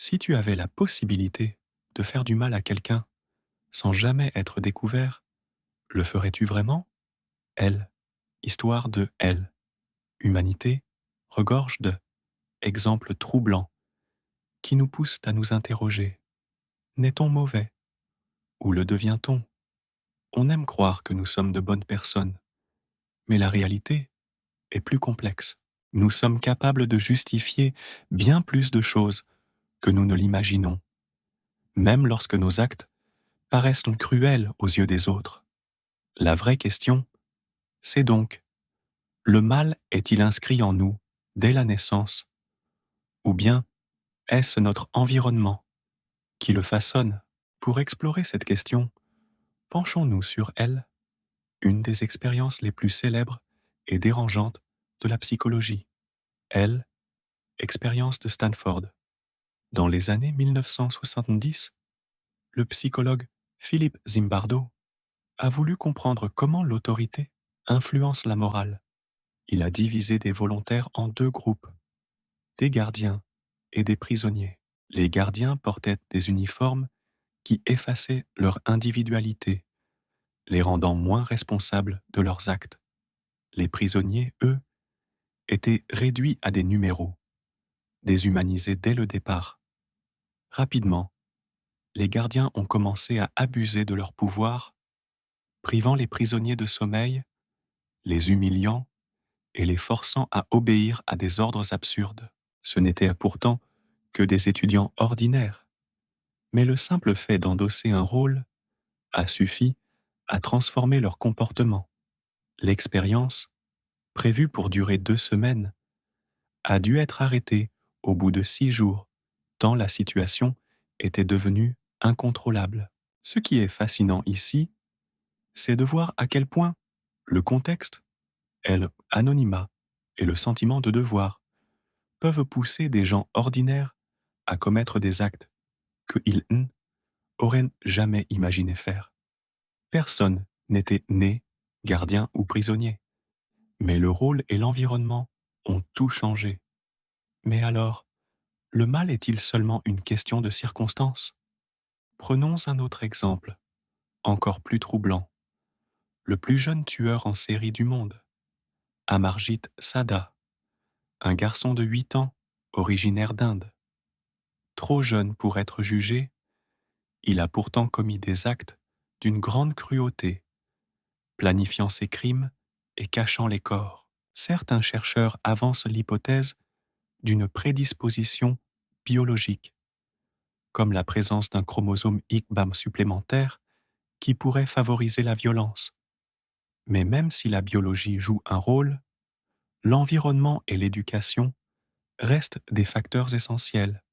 Si tu avais la possibilité de faire du mal à quelqu'un sans jamais être découvert, le ferais-tu vraiment? Elle, histoire de elle. Humanité regorge de exemples troublants qui nous poussent à nous interroger. N'est-on mauvais? Ou le devient-on? On aime croire que nous sommes de bonnes personnes, mais la réalité est plus complexe. Nous sommes capables de justifier bien plus de choses que nous ne l'imaginons, même lorsque nos actes paraissent cruels aux yeux des autres. La vraie question, c'est donc, le mal est-il inscrit en nous dès la naissance, ou bien est-ce notre environnement qui le façonne? Pour explorer cette question, penchons-nous sur elle, une des expériences les plus célèbres et dérangeantes de la psychologie. Elle, expérience de Stanford. Dans les années 1970, le psychologue Philippe Zimbardo a voulu comprendre comment l'autorité influence la morale. Il a divisé des volontaires en deux groupes, des gardiens et des prisonniers. Les gardiens portaient des uniformes qui effaçaient leur individualité, les rendant moins responsables de leurs actes. Les prisonniers, eux, étaient réduits à des numéros, déshumanisés dès le départ. Rapidement, les gardiens ont commencé à abuser de leur pouvoir, privant les prisonniers de sommeil, les humiliant et les forçant à obéir à des ordres absurdes. Ce n'étaient pourtant que des étudiants ordinaires, mais le simple fait d'endosser un rôle a suffi à transformer leur comportement. L'expérience, prévue pour durer 2 semaines, a dû être arrêtée au bout de 6 jours, tant la situation était devenue incontrôlable. Ce qui est fascinant ici, c'est de voir à quel point le contexte, l'anonymat et le sentiment de devoir peuvent pousser des gens ordinaires à commettre des actes qu'ils auraient jamais imaginé faire. Personne n'était né gardien ou prisonnier, mais le rôle et l'environnement ont tout changé. Mais alors, le mal est-il seulement une question de circonstances? Prenons un autre exemple, encore plus troublant. Le plus jeune tueur en série du monde, Amarjit Sada, un garçon de 8 ans, originaire d'Inde. Trop jeune pour être jugé, il a pourtant commis des actes d'une grande cruauté, planifiant ses crimes et cachant les corps. Certains chercheurs avancent l'hypothèse d'une prédisposition biologique, comme la présence d'un chromosome IGBAM supplémentaire qui pourrait favoriser la violence. Mais même si la biologie joue un rôle, l'environnement et l'éducation restent des facteurs essentiels.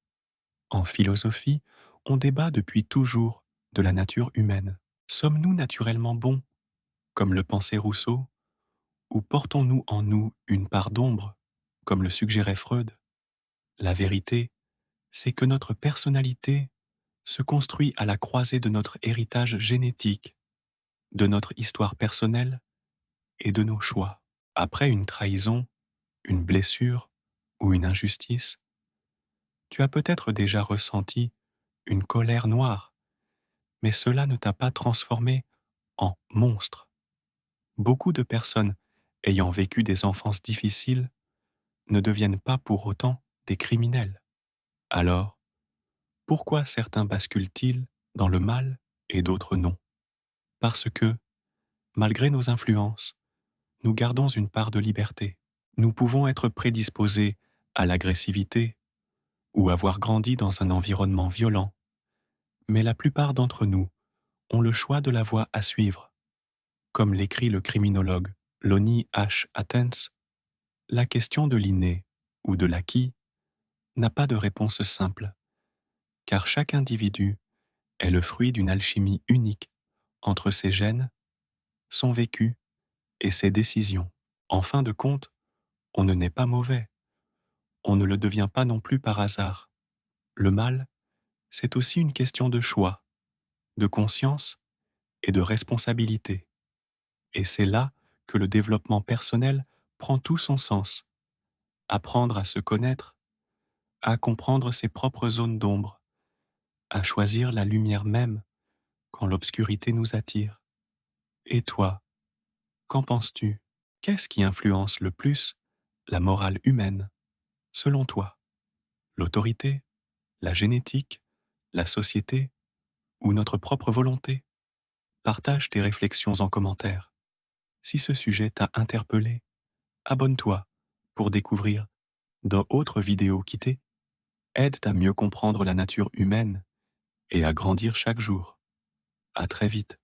En philosophie, on débat depuis toujours de la nature humaine. Sommes-nous naturellement bons, comme le pensait Rousseau, ou portons-nous en nous une part d'ombre, comme le suggérait Freud? La vérité, c'est que notre personnalité se construit à la croisée de notre héritage génétique, de notre histoire personnelle et de nos choix. Après une trahison, une blessure ou une injustice, tu as peut-être déjà ressenti une colère noire, mais cela ne t'a pas transformé en monstre. Beaucoup de personnes ayant vécu des enfances difficiles ne deviennent pas pour autant des criminels. Alors, pourquoi certains basculent-ils dans le mal et d'autres non? Parce que, malgré nos influences, nous gardons une part de liberté. Nous pouvons être prédisposés à l'agressivité ou avoir grandi dans un environnement violent, mais la plupart d'entre nous ont le choix de la voie à suivre. Comme l'écrit le criminologue Lonnie H. Athens, la question de l'inné ou de l'acquis n'a pas de réponse simple, car chaque individu est le fruit d'une alchimie unique entre ses gènes, son vécu et ses décisions. En fin de compte, on ne naît pas mauvais, on ne le devient pas non plus par hasard. Le mal, c'est aussi une question de choix, de conscience et de responsabilité. Et c'est là que le développement personnel prend tout son sens. Apprendre à se connaître, à comprendre ses propres zones d'ombre, à choisir la lumière même quand l'obscurité nous attire. Et toi, qu'en penses-tu? Qu'est-ce qui influence le plus la morale humaine, selon toi? L'autorité, la génétique, la société ou notre propre volonté? Partage tes réflexions en commentaire. Si ce sujet t'a interpellé, abonne-toi pour découvrir d'autres vidéos qui t'aident à mieux comprendre la nature humaine et à grandir chaque jour. À très vite.